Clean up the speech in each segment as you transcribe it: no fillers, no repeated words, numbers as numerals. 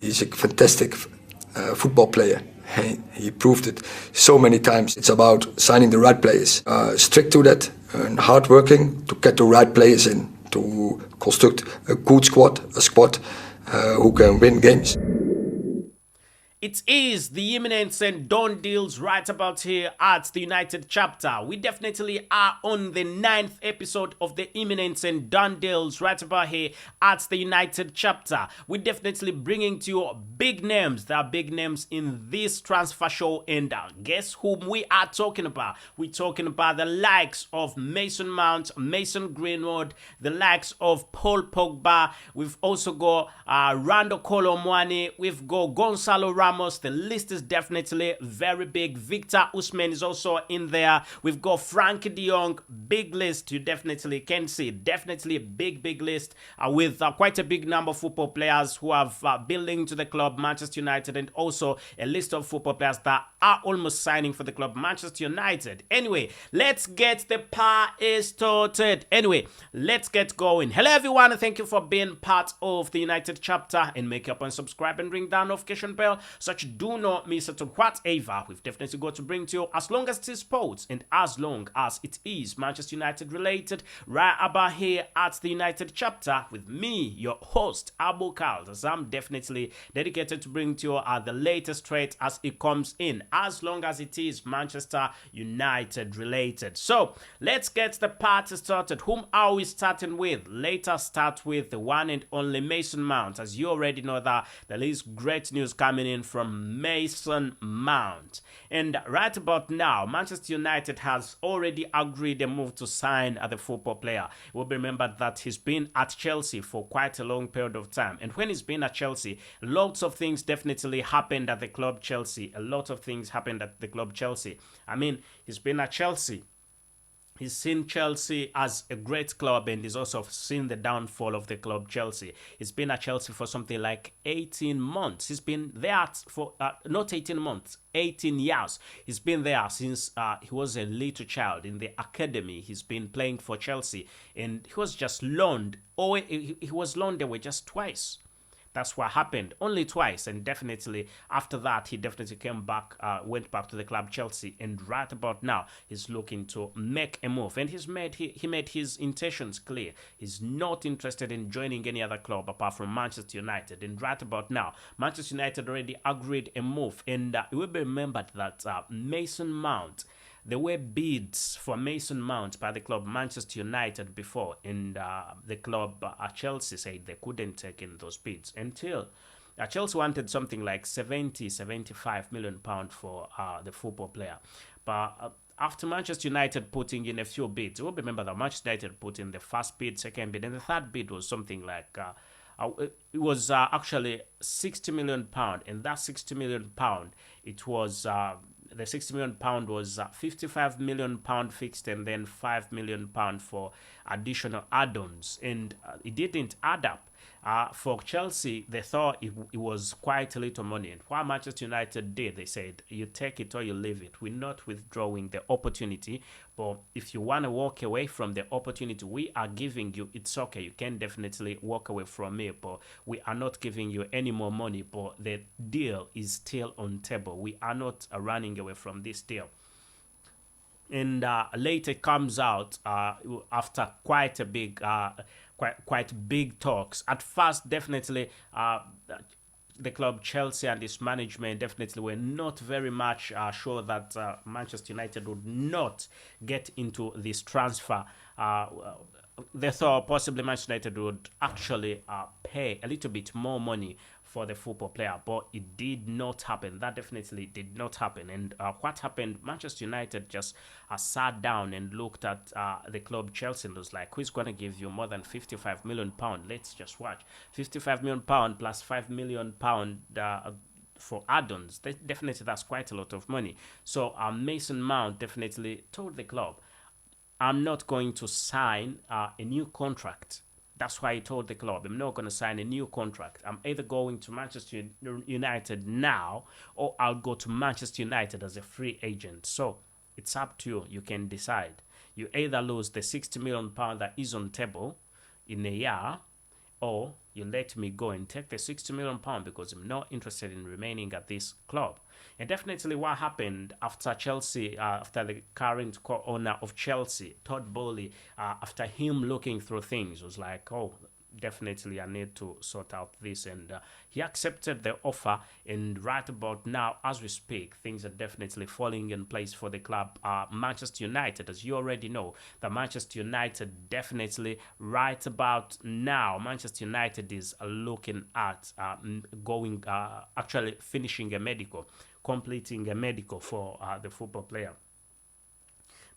He's a fantastic football player. He proved it so many times. It's about signing the right players, strict to that, and hardworking to get the right players in, to construct a good squad, a squad who can win games. It is the Imminent and Done deals right about here at the United chapter. We definitely are on the 9th episode of the Imminent and Done deals right about here at the United chapter. We're definitely bringing to you big names. There are big names in this transfer show, and guess whom we are talking about? We're talking about the likes of Mason Mount, Mason Greenwood, the likes of Paul Pogba. We've also got Rando Colomwani. We've got Gonzalo Ramos. The list is definitely very big. Victor Osimhen is also in there. We've got Frankie de Jong. Big list. You definitely can see. Definitely a big list with quite a big number of football players who have been linked to the club Manchester United, and also a list of football players that are almost signing for the club Manchester United. Anyway, let's get the party started. Anyway, let's get going. Hello everyone, and thank you for being part of the United chapter, and make up and subscribe and ring that notification bell such do not miss out on whatever we've definitely got to bring to you, as long as it is sports and as long as it is Manchester United related, right about here at the United chapter with me, your host Abu KALS, as I'm definitely dedicated to bring to you the latest trade as it comes in, as long as it is Manchester United related. So let's get the party started. Whom are we starting with? Let us start with the one and only Mason Mount. As you already know that there is great news coming in from Mason Mount. And right about now, Manchester United has already agreed a move to sign the football player. It will be remembered that he's been at Chelsea for quite a long period of time. And when he's been at Chelsea, lots of things definitely happened at the club Chelsea. A lot of things happened at the club Chelsea. I mean, he's been at Chelsea. He's seen Chelsea as a great club, and he's also seen the downfall of the club Chelsea. He's been at Chelsea for something like 18 months. He's been there for, not 18 months, 18 years. He's been there since he was a little child in the academy. He's been playing for Chelsea, and he was just loaned. He was loaned away just twice. That's what happened, only twice, and definitely after that he definitely came back, went back to the club Chelsea, and right about now he's looking to make a move, and he made his intentions clear. He's not interested in joining any other club apart from Manchester United, and right about now Manchester United already agreed a move, and it will be remembered that Mason Mount, there were bids for Mason Mount by the club Manchester United before, and the club Chelsea said they couldn't take in those bids until Chelsea wanted something like 75 million pounds for the football player. But after Manchester United putting in a few bids, you will remember that Manchester United put in the first bid, second bid, and the third bid was something like it was actually 60 million pound, and that 60 million pound, it was the 60 million pound was 55 million pound fixed, and then 5 million pound for additional add-ons, and it didn't add up. For Chelsea, they thought it was quite a little money, and what Manchester United did, they said, you take it or you leave it. We're not withdrawing the opportunity, but if you want to walk away from the opportunity we are giving you, it's okay. You can definitely walk away from it, but we are not giving you any more money, but the deal is still on table. We are not running away from this deal. And later comes out after quite a big quite big talks. At first, definitely the club Chelsea and its management definitely were not very much sure that Manchester United would not get into this transfer. They thought possibly Manchester United would actually pay a little bit more money for the football player, but it did not happen. That definitely did not happen. And what happened, Manchester United just sat down and looked at the club Chelsea and was like, who's going to give you more than 55 million pounds? Let's just watch. 55 million pounds plus 5 million pounds for add-ons. Definitely that's quite a lot of money. So Mason Mount definitely told the club, I'm not going to sign a new contract. That's why he told the club, I'm not going to sign a new contract. I'm either going to Manchester United now, or I'll go to Manchester United as a free agent. So it's up to you. You can decide. You either lose the 60 million pound that is on table in a year, or You let me go and take the £60 million because I'm not interested in remaining at this club. And definitely what happened after Chelsea, after the current owner of Chelsea, Todd Bowley, after him looking through things, was like, oh, definitely I need to sort out this, and he accepted the offer. And right about now, as we speak, things are definitely falling in place for the club. Manchester United, as you already know, the Manchester United definitely right about now, Manchester United is looking at actually finishing a medical, completing a medical for the football player.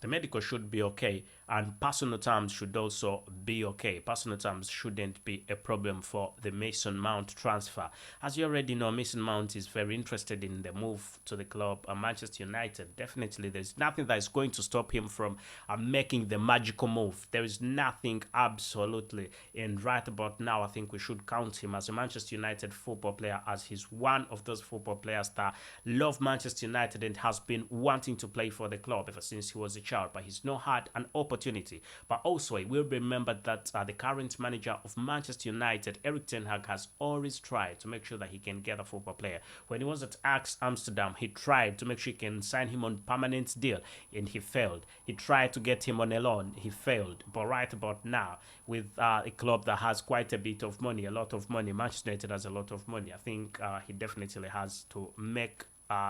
The medical should be okay, and personal terms should also be okay. Personal terms shouldn't be a problem for the Mason Mount transfer. As you already know, Mason Mount is very interested in the move to the club, Manchester United. Definitely, there's nothing that is going to stop him from making the magical move. There is nothing, absolutely. And right about now, I think we should count him as a Manchester United football player, as he's one of those football players that love Manchester United and has been wanting to play for the club ever since he was a child, but he's not had an opportunity. But also, it will be remembered that the current manager of Manchester United, Erik ten Hag, has always tried to make sure that he can get a football player. When he was at Ajax Amsterdam, he tried to make sure he can sign him on permanent deal, and he failed. He tried to get him on a loan, he failed. But right about now, with a club that has quite a bit of money, a lot of money, Manchester United has a lot of money, I think he definitely has to make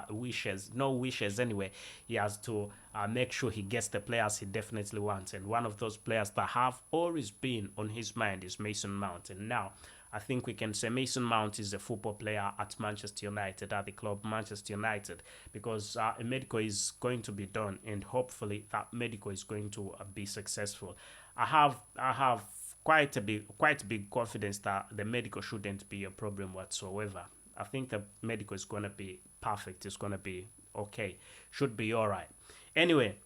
wishes anyway. He has to make sure he gets the players he definitely wants, and one of those players that have always been on his mind is Mason Mount. And now I think we can say Mason Mount is a football player at Manchester United, at the club Manchester United, because a medical is going to be done, and hopefully that medical is going to be successful. I have quite a big confidence that the medical shouldn't be a problem whatsoever. I think the medical is going to be perfect. It's going to be okay. Should be all right. Anyway,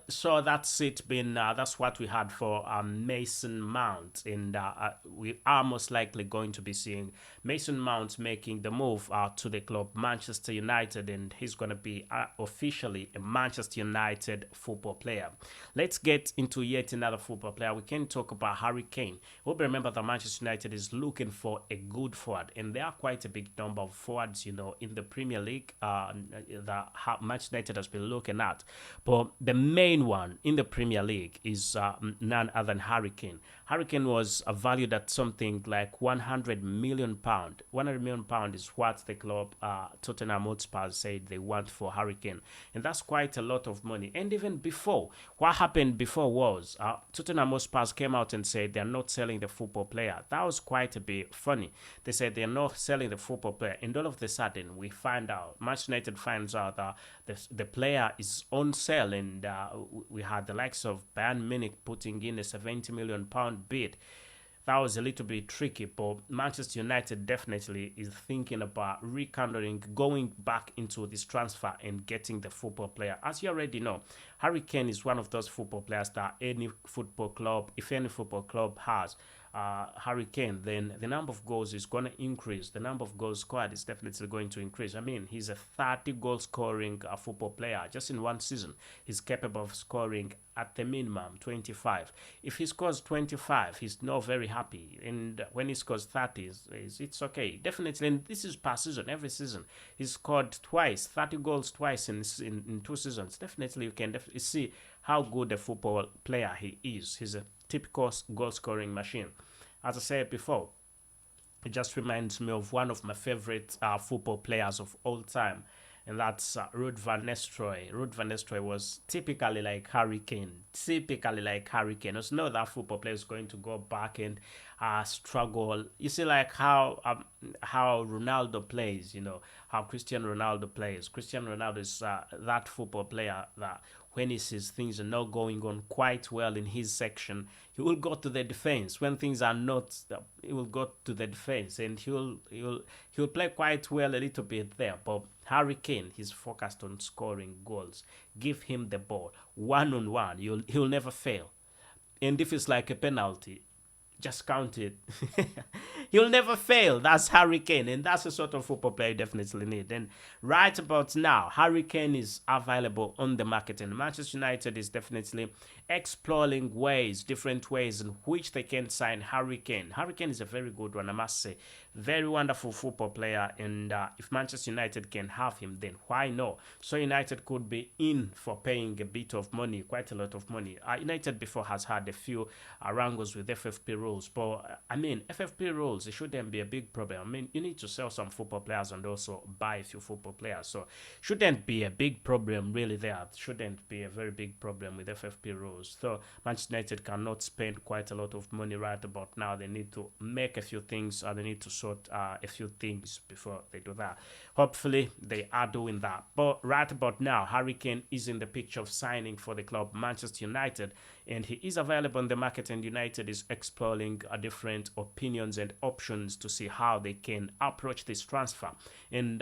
so that's it. That's what we had for Mason Mount, and we are most likely going to be seeing Mason Mount making the move to the club Manchester United, and he's going to be officially a Manchester United football player. Let's get into yet another football player. We can talk about Harry Kane. We'll remember that Manchester United is looking for a good forward, and there are quite a big number of forwards, in the Premier League that Manchester United has been looking at. But the main one in the Premier League is none other than Harry Kane. Harry Kane was valued at something like £100 million. £100 million is what the club Tottenham Hotspur said they want for Harry Kane. And that's quite a lot of money. And even before, what happened before was Tottenham Hotspur came out and said they're not selling the football player. That was quite a bit funny. They said they're not selling the football player. And all of a sudden, we find out, Manchester United finds out that the player is on sale. And we had the likes of Bayern Munich putting in a £70 million bid. That was a little bit tricky, but Manchester United definitely is thinking about rekindling, going back into this transfer and getting the football player. As you already know, Harry Kane is one of those football players that if any football club has Harry Kane, then the number of goals is going to increase. The number of goals scored is definitely going to increase. I mean, he's a 30 goal scoring football player. Just in one season, he's capable of scoring at the minimum 25. If he scores 25, he's not very happy. And when he scores 30, it's okay. Definitely, and this is per season, every season. He's scored twice, 30 goals twice in 2 seasons. Definitely, you can see how good a football player he is. He's a typical goal scoring machine. As I said before, it just reminds me of one of my favorite football players of all time, and that's Ruud van Nistelrooy. Ruud van Nistelrooy was typically like Harry Kane. There's no that football player is going to go back and struggle. You see, like how Ronaldo plays, how Cristiano Ronaldo plays. Cristiano Ronaldo is that football player that when he sees things are not going on quite well in his section, he will go to the defense. When things are not, he will go to the defense, and he'll play quite well a little bit there. But Harry Kane, he's focused on scoring goals. Give him the ball one-on-one. He'll never fail. And if it's like a penalty, just count it. He'll never fail. That's Harry Kane, and that's the sort of football player you definitely need. And right about now, Harry Kane is available on the market, and Manchester United is definitely exploring different ways in which they can sign Harry Kane. Harry Kane is a very good one, I must say. Very wonderful football player, and if Manchester United can have him, then why not? So United could be in for paying a bit of money, quite a lot of money. United before has had a few wrangles with FFP rules, but I mean, FFP rules, it shouldn't be a big problem. I mean, you need to sell some football players and also buy a few football players, so shouldn't be a big problem really there. Shouldn't be a very big problem with FFP rules. So Manchester United cannot spend quite a lot of money right about now. They need to make a few things, or they need to sort a few things before they do that. Hopefully they are doing that. But right about now, Harry Kane is in the picture of signing for the club Manchester United, and he is available on the market, and United is exploring different opinions and options to see how they can approach this transfer. And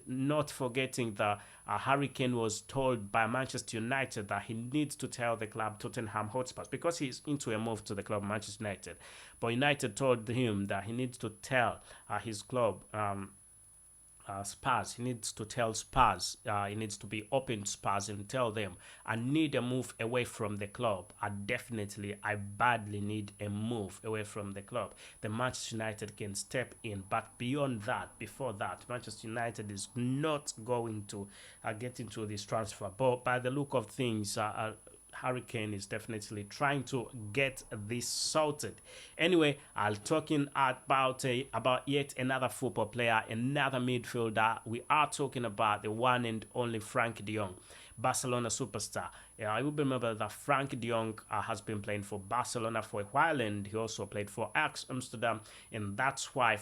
not forgetting that Harry Kane was told by Manchester United that he needs to tell the club Tottenham Hotspur, because he's into a move to the club Manchester United. But United told him that he needs to tell his club Spurs. He needs to tell Spurs. He needs to be open to Spurs and tell them, I need a move away from the club. I badly need a move away from the club. The Manchester United can step in, but beyond that, before that, Manchester United is not going to get into this transfer. But by the look of things, Harry Kane is definitely trying to get this sorted. Anyway, I'll talking about yet another football player, another midfielder. We are talking about the one and only Frank de Jong, Barcelona superstar. I will remember that Frank de Jong has been playing for Barcelona for a while, and he also played for Ajax Amsterdam, and that's why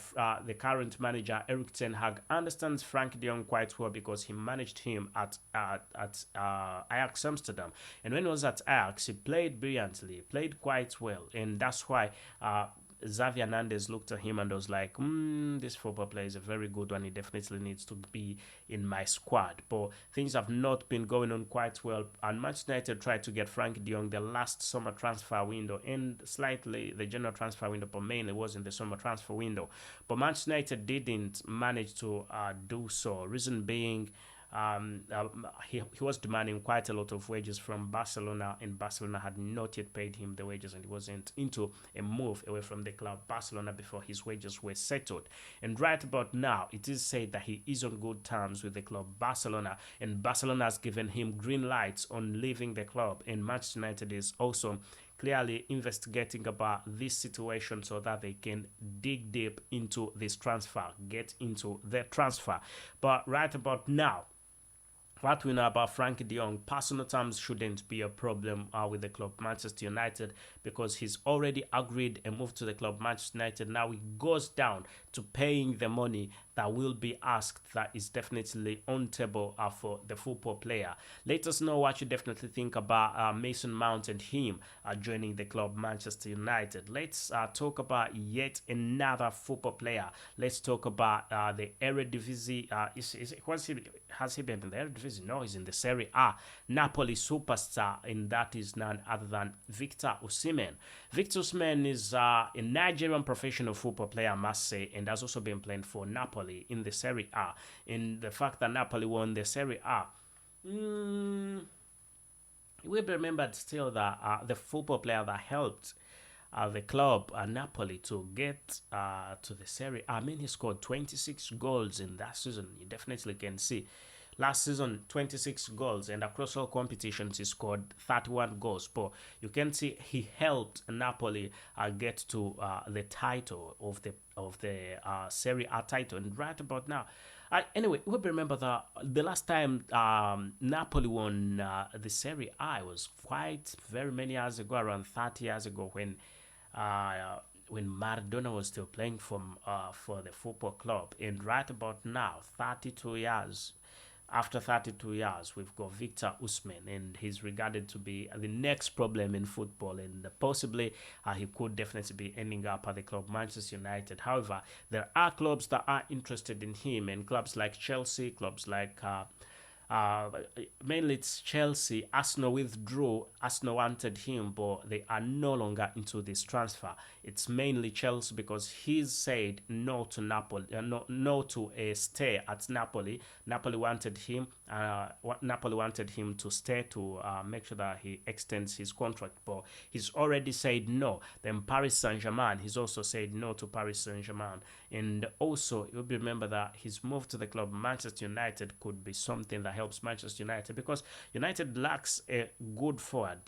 the current manager Erik ten Hag understands Frank de Jong quite well, because he managed him at Ajax Amsterdam, and when he was at Ajax, he played brilliantly, played quite well, and that's why Xavi Hernandez looked at him and was like, this football player is a very good one. He definitely needs to be in my squad. But things have not been going on quite well. And Manchester United tried to get Frank de Jong the last summer transfer window, and slightly the general transfer window, but mainly was in the summer transfer window. But Manchester United didn't manage to do so. Reason being, he was demanding quite a lot of wages from Barcelona, and Barcelona had not yet paid him the wages, and he wasn't into a move away from the club Barcelona before his wages were settled. And right about now, it is said that he is on good terms with the club Barcelona, and Barcelona has given him green lights on leaving the club, and Manchester United is also clearly investigating about this situation so that they can dig deep into this transfer, get into the transfer. But right about now, what we know about Frankie de Jong, personal terms shouldn't be a problem with the club Manchester United, because he's already agreed a move to the club Manchester United. Now he goes down to paying the money that will be asked, that is definitely on table for the football player. Let us know what you definitely think about Mason Mount and him joining the club Manchester United. Let's talk about yet another football player. Let's talk about the Eredivisie. Has he been in the Eredivisie? No, he's in the Serie A. Napoli superstar, and that is none other than Victor Osimhen. Victor Osimhen is a Nigerian professional football player, I must say, and has also been playing for Napoli in the Serie A. And the fact that Napoli won the Serie A, we remembered still that the football player that helped the club Napoli to get to the Serie A. I mean, he scored 26 goals in that season. You definitely can see. Last season, 26 goals, and across all competitions, he scored 31 goals. But you can see he helped Napoli get to the title of the Serie A title. And right about now, anyway, we remember that the last time Napoli won the Serie A was quite very many years ago, around 30 years ago, when Maradona was still playing for the football club. And right about now, 32 years. After 32 years, we've got Victor Osimhen, and he's regarded to be the next problem in football, and possibly he could definitely be ending up at the club Manchester United. However, there are clubs that are interested in him, and clubs like Chelsea, clubs like Mainly it's Chelsea. Arsenal withdrew. Arsenal wanted him, but they are no longer into this transfer. It's mainly Chelsea because he's said no to Napoli, no to a stay at Napoli. Napoli wanted him. Napoli wanted him to stay to make sure that he extends his contract, but he's already said no. Then Paris Saint-Germain, he's also said no to Paris Saint-Germain, and also you'll remember that his move to the club Manchester United could be something that helps Manchester United because United lacks a good forward.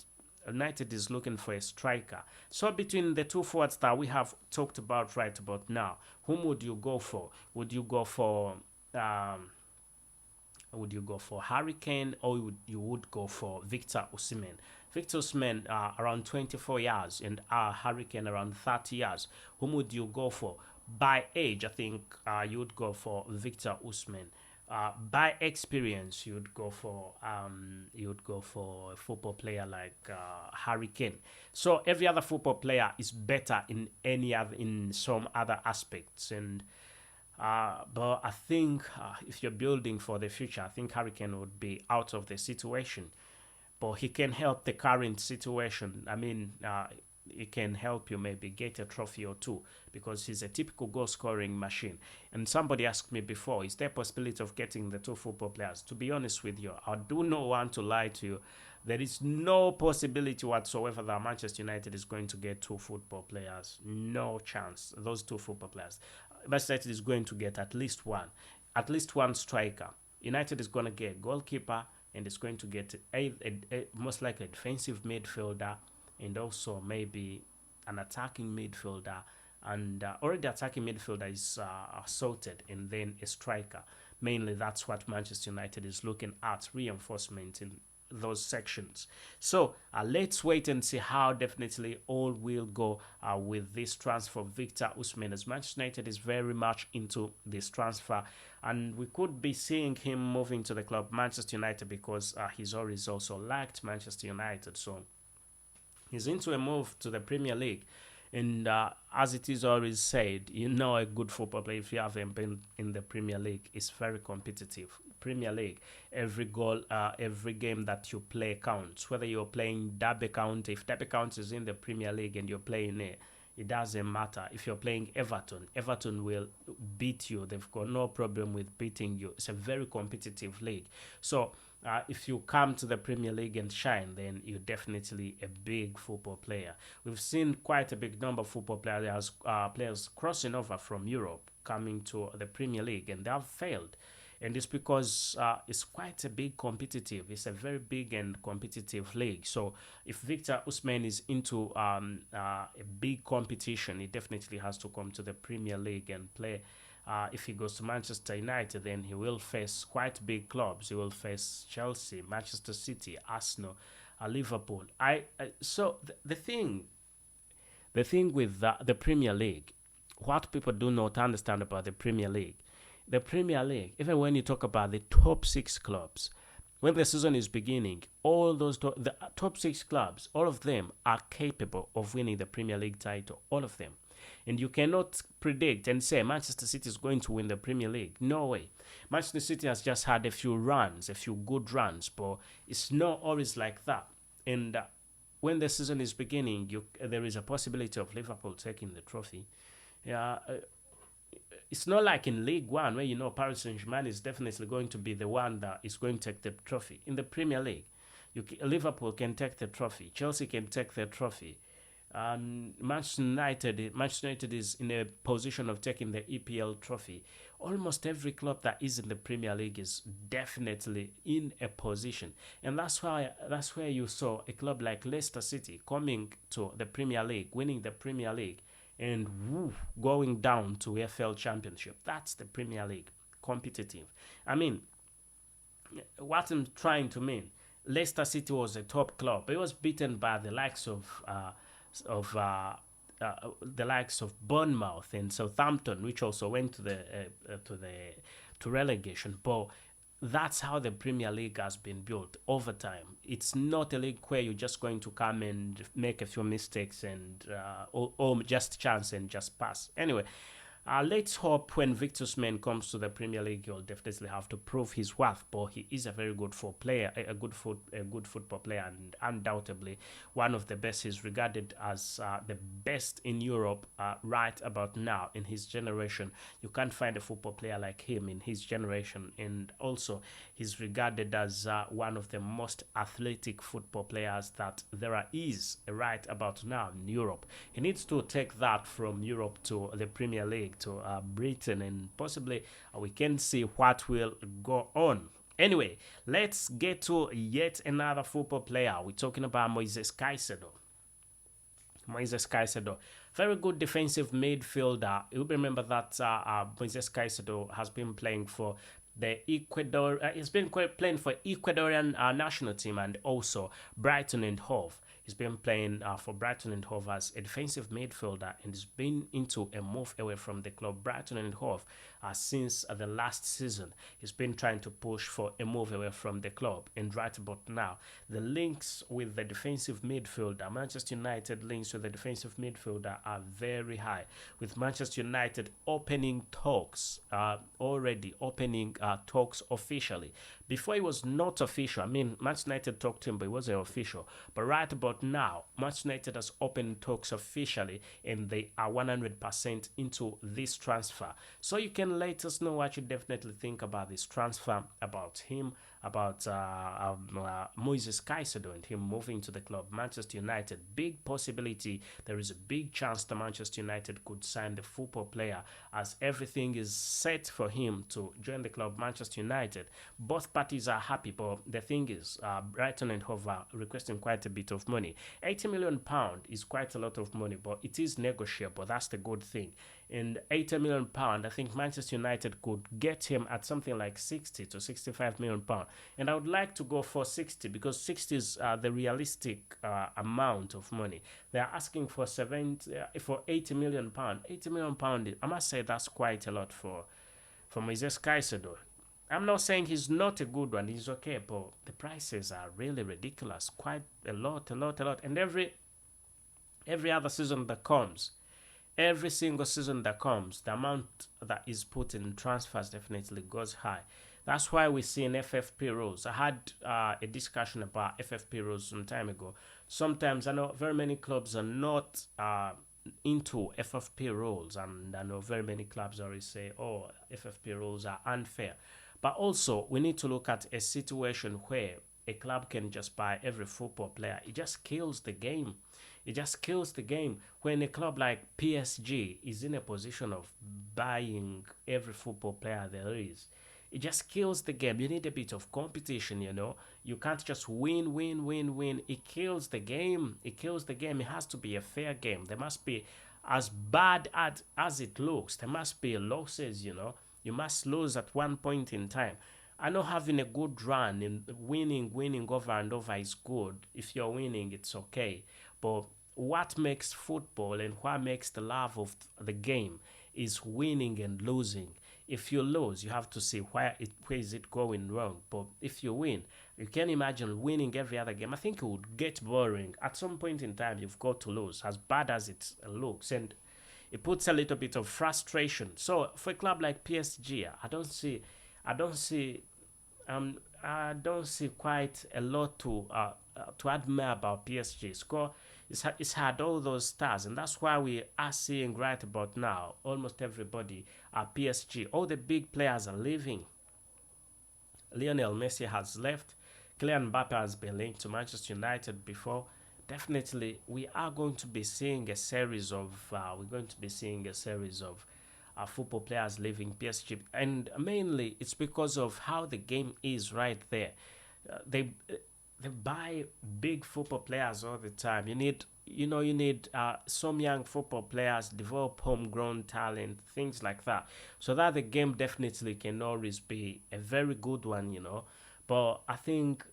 United is looking for a striker. So between the two forwards that we have talked about right about now, whom would you go for? Would you go for Harry Kane, or you would go for Victor Osimhen? Victor Osimhen around 24 years and Harry Kane around 30 years. Whom would you go for? By age, I think you would go for Victor Osimhen. By experience, you'd go for a football player like Harry Kane. So every other football player is better in some other aspects, and but I think if you're building for the future, I think Harry Kane would be out of the situation, but he can help the current situation. I mean, he can help you maybe get a trophy or two because he's a typical goal scoring machine. And somebody asked me before, is there a possibility of getting the two football players? To be honest with you, I do not want to lie to you. There is no possibility whatsoever that Manchester United is going to get two football players. No chance. Those two football players. Manchester United is going to get at least one striker. United is going to get a goalkeeper, and it's going to get a most likely a defensive midfielder, and also maybe an attacking midfielder, and already attacking midfielder is sorted, and then a striker. Mainly that's what Manchester United is looking at, reinforcement in those sections. So let's wait and see how definitely all will go with this transfer of Victor Osimhen, as Manchester United is very much into this transfer, and we could be seeing him moving to the club Manchester United because he's always also liked Manchester United. So he's into a move to the Premier League. And as it is always said, a good football player, if you haven't been in the Premier League, is very competitive. Premier League, every goal, every game that you play counts. Whether you're playing Derby County, if Derby County is in the Premier League and you're playing it doesn't matter. If you're playing Everton will beat you. They've got no problem with beating you. It's a very competitive league. So if you come to the Premier League and shine, then you're definitely a big football player. We've seen quite a big number of football players crossing over from Europe coming to the Premier League, and they have failed. And it's because it's quite a big competitive. It's a very big and competitive league. So if Victor Osimhen is into a big competition, he definitely has to come to the Premier League and play. If he goes to Manchester United, then he will face quite big clubs. He will face Chelsea, Manchester City, Arsenal, Liverpool. The thing with the Premier League, what people do not understand about the Premier League, even when you talk about the top 6 clubs, when the season is beginning, all those the top 6 clubs, all of them are capable of winning the Premier League title, all of them. And you cannot predict and say Manchester City is going to win the Premier League. No way. Manchester City has just had a few good runs, but it's not always like that. And when the season is beginning, there is a possibility of Liverpool taking the trophy. It's not like in League One where Paris Saint-Germain is definitely going to be the one that is going to take the trophy. In the Premier League, Liverpool can take the trophy. Chelsea can take the trophy. Manchester United is in a position of taking the EPL trophy. Almost every club that is in the Premier League is definitely in a position, and that's where you saw a club like Leicester City coming to the Premier League, winning the Premier League, and going down to FL Championship. That's the Premier League, competitive. I mean, what I'm trying to mean, Leicester City was a top club. It was beaten by the likes of Bournemouth and Southampton, which also went to relegation. But that's how the Premier League has been built over time. It's not a league where you're just going to come and make a few mistakes and or just chance and just pass. Anyway, Let's hope when Victor Osimhen comes to the Premier League, he'll definitely have to prove his worth. But he is a very good player, a good football player, and undoubtedly one of the best. He's regarded as the best in Europe right about now in his generation. You can't find a football player like him in his generation, and also he's regarded as one of the most athletic football players that there is right about now in Europe. He needs to take that from Europe to the Premier League, to Britain, and possibly we can see what will go on. Anyway, let's get to yet another football player. We're talking about Moises Caicedo. Moises Caicedo, very good defensive midfielder. You'll remember that Moises Caicedo has been playing for the Ecuador. He's been playing for Ecuadorian national team and also Brighton and Hove. He's been playing for Brighton and Hove as a defensive midfielder, and he's been into a move away from the club Brighton and Hove since the last season. He's been trying to push for a move away from the club, and right about now, the links with the defensive midfielder, Manchester United links with the defensive midfielder, are very high, with Manchester United opening talks, already opening talks officially. Before it was not official. I mean, Manchester United talked to him, but it wasn't official. But right about now, Manchester United has opened talks officially, and they are 100% into this transfer. So you can let us know what you definitely think about this transfer, about him, about Moises Caicedo and him moving to the club Manchester United. Big possibility. There is a big chance that Manchester United could sign the football player, as everything is set for him to join the club Manchester United. Both parties are happy, but the thing is, Brighton and Hove are requesting quite a bit of money. £80 million is quite a lot of money, but it is negotiable. That's the good thing. And £80 million, I think Manchester United could get him at something like 60 to 65 million pounds. And I would like to go for 60, because 60 is the realistic amount of money. They are asking for 80 million pound. 80 million pound. I must say that's quite a lot for Moises Caicedo. I'm not saying he's not a good one. He's okay, but the prices are really ridiculous. Quite a lot. And every other season that comes, every single season that comes, the amount that is put in transfers definitely goes high. That's why we see in FFP rules. I had a discussion about FFP rules some time ago. Sometimes I know very many clubs are not into FFP rules, and I know very many clubs always say, oh, FFP rules are unfair. But also, we need to look at a situation where a club can just buy every football player. It just kills the game. It just kills the game when a club like PSG is in a position of buying every football player there is. It just kills the game. You need a bit of competition, you know. You can't just win. It kills the game. It kills the game. It has to be a fair game. There must be, as bad as it looks, there must be losses, you know. You must lose at one point in time. I know having a good run and winning over and over is good. If you're winning, it's okay. But what makes football and what makes the love of the game is winning and losing. If you lose, you have to see where is it going wrong. But if you win, you can imagine winning every other game. I think it would get boring. At some point in time, you've got to lose, as bad as it looks. And it puts a little bit of frustration. So for a club like PSG, I don't see quite a lot to admire about PSG. It's had all those stars, and that's why we are seeing right about now almost everybody at PSG. All the big players are leaving. Lionel Messi has left. Kylian Mbappe has been linked to Manchester United before. Definitely, we are going to be seeing a series of football players leaving PSG, and mainly it's because of how the game is right there. They buy big football players all the time. You need some young football players, develop homegrown talent, things like that, so that the game definitely can always be a very good one, you know. But I think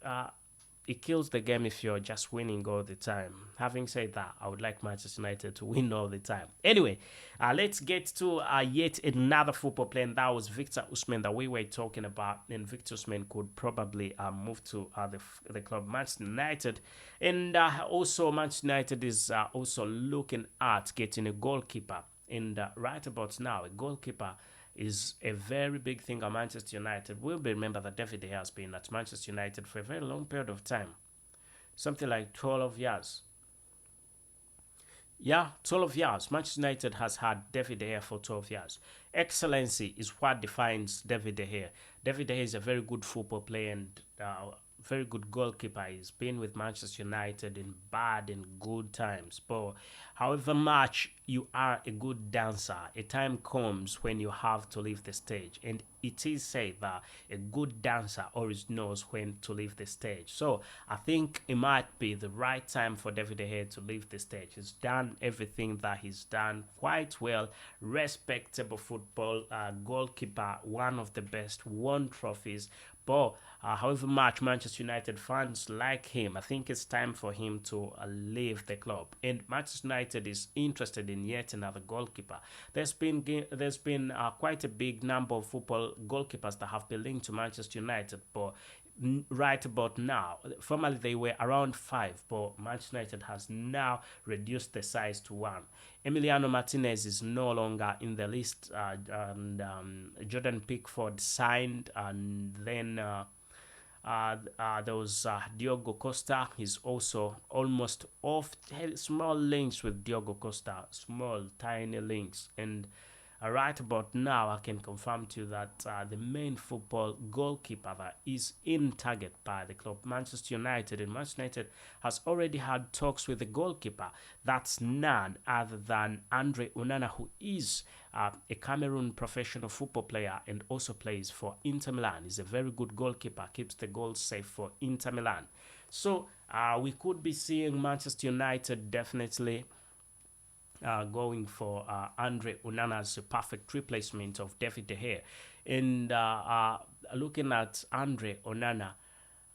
it kills the game if you're just winning all the time. Having said that, I would like Manchester United to win all the time. Anyway, let's get to yet another football player, and that was Victor Osimhen that we were talking about. And Victor Osimhen could probably move to the club Manchester United. And also Manchester United is also looking at getting a goalkeeper. And right about now, a goalkeeper is a very big thing at Manchester United. We'll remember that David De Gea has been at Manchester United for a very long period of time, something like 12 years. Yeah, 12 years. Manchester United has had David De Gea for 12 years. Excellency is what defines David De Gea. David De Gea is a very good football player and very good goalkeeper. He's been with Manchester United in bad and good times. But however much you are a good dancer, a time comes when you have to leave the stage. And it is said that a good dancer always knows when to leave the stage. So I think it might be the right time for David De Gea to leave the stage. He's done everything that he's done quite well. Respectable football, goalkeeper, one of the best, won trophies. But however much Manchester United fans like him, I think it's time for him to leave the club. And Manchester United is interested in yet another goalkeeper. There's been quite a big number of football goalkeepers that have been linked to Manchester United, but right about now, formerly they were around 5, but Manchester United has now reduced the size to 1. Emiliano Martinez is no longer in the list, and Jordan Pickford signed, and then there was Diogo Costa. He's also almost off. Small links with Diogo Costa, small, tiny links, and right about now, I can confirm to you that the main football goalkeeper that is in target by the club, Manchester United, and Manchester United has already had talks with the goalkeeper. That's none other than Andre Onana, who is a Cameroon professional football player and also plays for Inter Milan. He's a very good goalkeeper, keeps the goals safe for Inter Milan. So we could be seeing Manchester United definitely going for Andre Onana's perfect replacement of David De Gea. And looking at Andre Onana,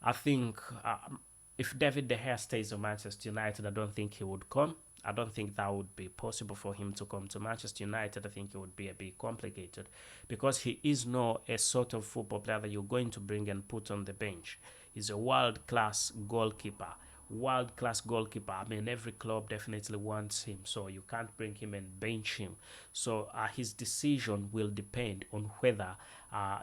I think if David De Gea stays at Manchester United, I don't think he would come. I don't think that would be possible for him to come to Manchester United. I think it would be a bit complicated because he is not a sort of football player that you're going to bring and put on the bench. He's a world-class goalkeeper. World-class goalkeeper. I mean, every club definitely wants him, so you can't bring him and bench him. So his decision will depend on whether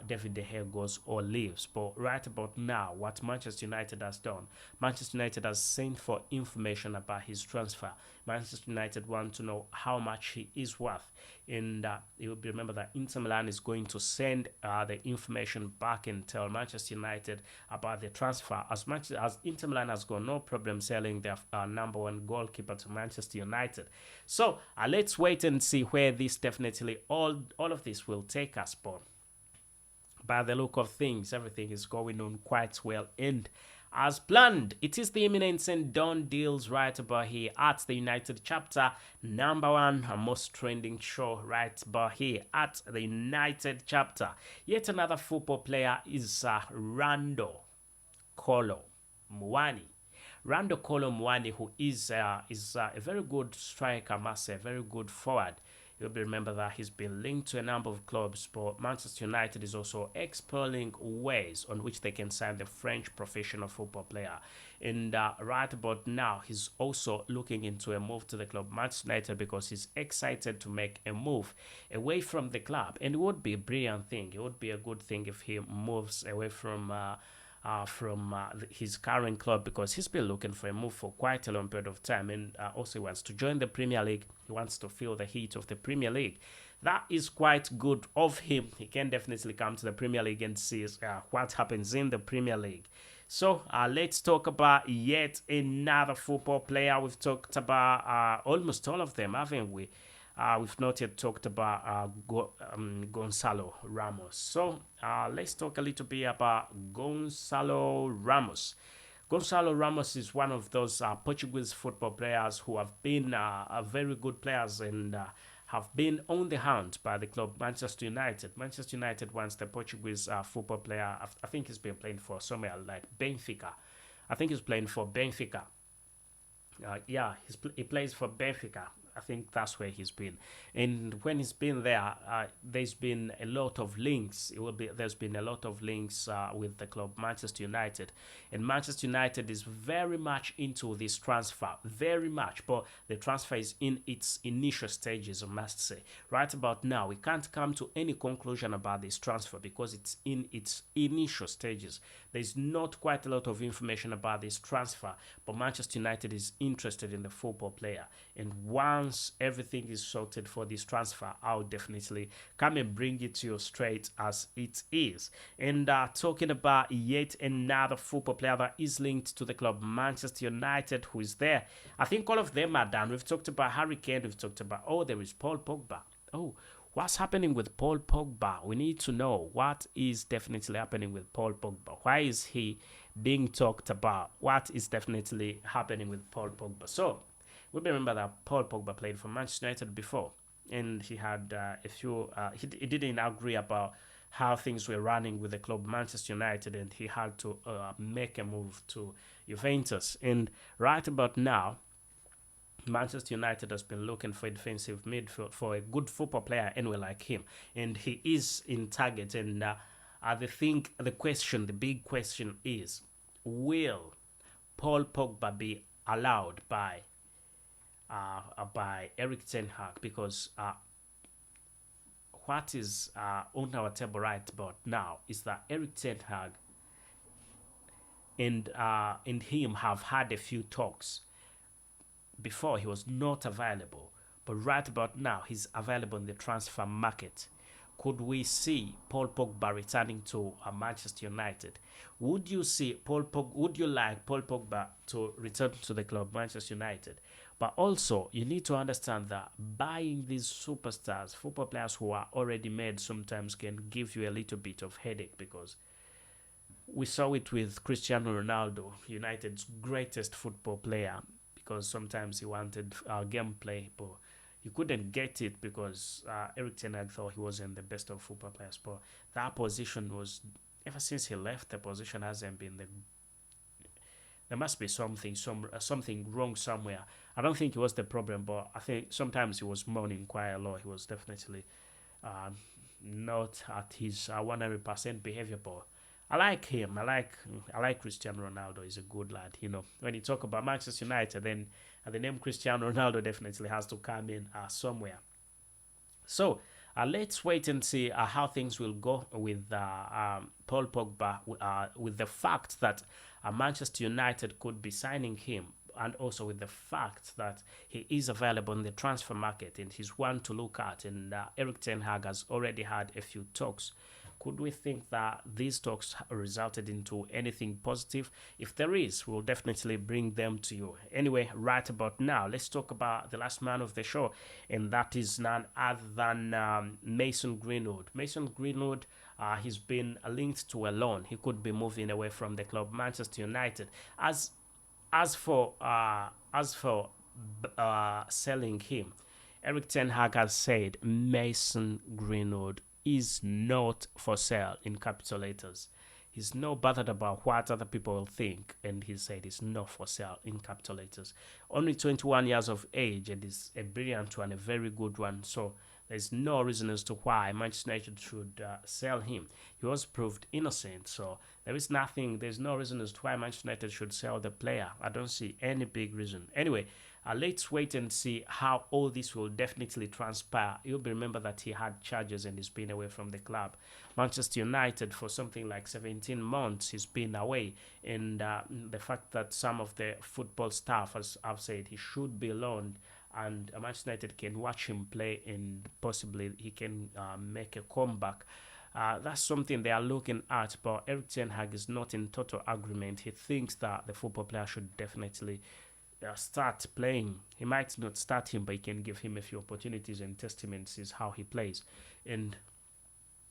David De Gea goes or leaves. But right about now, what Manchester United has done, Manchester United has sent for information about his transfer. Manchester United want to know how much he is worth. And you will remember that Inter Milan is going to send the information back and tell Manchester United about the transfer. As much as Inter Milan has got no problem selling their number 1 goalkeeper to Manchester United. So let's wait and see where this definitely, all of this will take us. But by the look of things, everything is going on quite well and as planned. It is the Imminent and Done Deals right about here at the United Chapter, number 1 most trending show right about here at the United Chapter. Yet another football player is Rando Kolo Muani. Rando Kolo Muani, who is a very good striker, I must say, a very good forward. You'll remember that he's been linked to a number of clubs, but Manchester United is also exploring ways on which they can sign the French professional football player. And right about now, he's also looking into a move to the club Manchester United because he's excited to make a move away from the club. And it would be a brilliant thing. It would be a good thing if he moves away from his current club, because he's been looking for a move for quite a long period of time, and also he wants to join the Premier League. He wants to feel the heat of the Premier League. That is quite good of him. He can definitely come to the Premier League and see what happens in the Premier League. So let's talk about yet another football player. We've talked about almost all of them, haven't we? We've not yet talked about Gonçalo Ramos. So let's talk a little bit about Gonçalo Ramos. Gonçalo Ramos is one of those Portuguese football players who have been very good players and have been on the hunt by the club Manchester United. Manchester United wants the Portuguese football player. I think he's been playing for somewhere like Benfica. I think he's playing for Benfica. He plays for Benfica. I think that's where he's been. And when he's been there, there's been a lot of links. There's been a lot of links with the club Manchester United, and Manchester United is very much into this transfer, very much. But the transfer is in its initial stages, I must say. Right about now, we can't come to any conclusion about this transfer because it's in its initial stages. There's not quite a lot of information about this transfer, but Manchester United is interested in the football player. And once everything is sorted for this transfer, I'll definitely come and bring it to you straight as it is. And talking about yet another football player that is linked to the club Manchester United, who is there. I think all of them are done. We've talked about Harry Kane. We've talked about, there is Paul Pogba. What's happening with Paul Pogba? We need to know what is definitely happening with Paul Pogba. Why is he being talked about? What is definitely happening with Paul Pogba? So, we remember that Paul Pogba played for Manchester United before, and he had a few. He didn't agree about how things were running with the club Manchester United, and he had to make a move to Juventus. And right about now, Manchester United has been looking for a defensive midfield for a good football player anyway like him, and he is in target. And I think the big question is, will Paul Pogba be allowed by Erik ten Hag? Because what is on our table right about now is that Erik ten Hag and him have had a few talks. Before, he was not available, but right about now he's available in the transfer market. Could we see Paul Pogba returning to Manchester United? Would you like Paul Pogba to return to the club Manchester United? But also, you need to understand that buying these superstars, football players who are already made, sometimes can give you a little bit of headache, because we saw it with Cristiano Ronaldo, United's greatest football player, because sometimes he wanted gameplay, but he couldn't get it because Erik ten Hag thought he wasn't the best of football players. But that position was, ever since he left, the position hasn't been there must be something wrong somewhere. I don't think it was the problem, but I think sometimes he was moaning quite a lot. He was definitely not at his 100% behavior, but I like him. I like Cristiano Ronaldo. He's a good lad. When you talk about Manchester United, then the name Cristiano Ronaldo definitely has to come in somewhere. So let's wait and see how things will go with Paul Pogba, with the fact that Manchester United could be signing him, and also with the fact that he is available in the transfer market and he's one to look at. And Erik ten Hag has already had a few talks. Could we think that these talks resulted into anything positive? If there is, we'll definitely bring them to you. Anyway, right about now, let's talk about the last man of the show, and that is none other than Mason Greenwood. Mason Greenwood, he's been linked to a loan. He could be moving away from the club Manchester United. As for selling him, Erik ten Hag has said Mason Greenwood is not for sale, in capital letters. He's not bothered about what other people will think, and he said it's not for sale, in capital letters. Only 21 years of age, and is a brilliant one, a very good one. So there's no reason as to why Manchester United should sell him. He was proved innocent, so there's no reason as to why Manchester United should sell the player. I don't see any big reason. Anyway, let's wait and see how all this will definitely transpire. You'll remember that he had charges and he's been away from the club. Manchester United, for something like 17 months, he's been away. And the fact that some of the football staff have said he should be loaned, and Manchester United can watch him play and possibly he can make a comeback. That's something they are looking at, but Erik ten Hag is not in total agreement. He thinks that the football player should definitely start playing. He might not start him, but he can give him a few opportunities and test him and see how he plays. And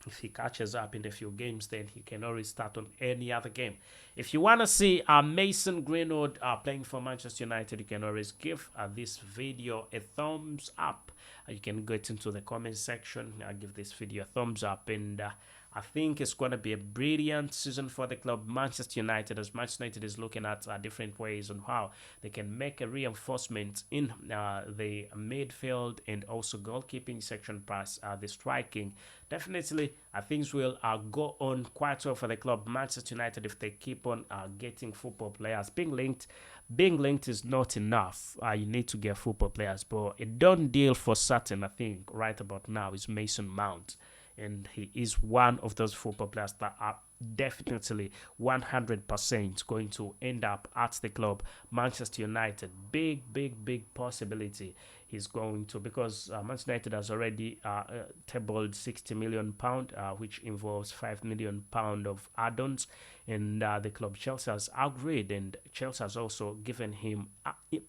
if he catches up in a few games, then he can always start on any other game. If you want to see Mason Greenwood playing for Manchester United, you can always give this video a thumbs up. You can get into the comment section, give this video a thumbs up, and I think it's going to be a brilliant season for the club Manchester United, as Manchester United is looking at different ways on how they can make a reinforcement in the midfield and also goalkeeping section plus the striking. Definitely, things will go on quite well for the club Manchester United if they keep on getting football players. Being linked is not enough. You need to get football players, but a done deal for certain, I think, right about now is Mason Mount. And he is one of those football players that are definitely 100% going to end up at the club Manchester United. Big possibility he's going to, because Manchester United has already tabled £60 million, which involves £5 million of add-ons, and the club Chelsea has agreed, and Chelsea has also given him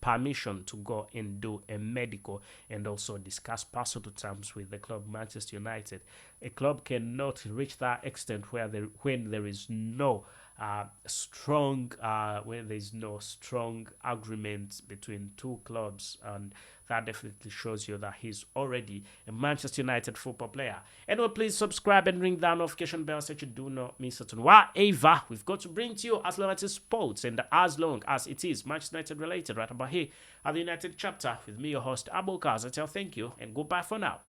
permission to go and do a medical and also discuss personal terms with the club Manchester United. A club cannot reach that extent where when there is no strong agreement between two clubs, and that definitely shows you that he's already a Manchester United football player. Anyway, please subscribe and ring that notification bell so you do not miss it on whatever we've got to bring to you, as long as it's sports and as long as it is Manchester United related, right about here at the United Chapter with me, your host Abu Kaz. I tell thank you and goodbye for now.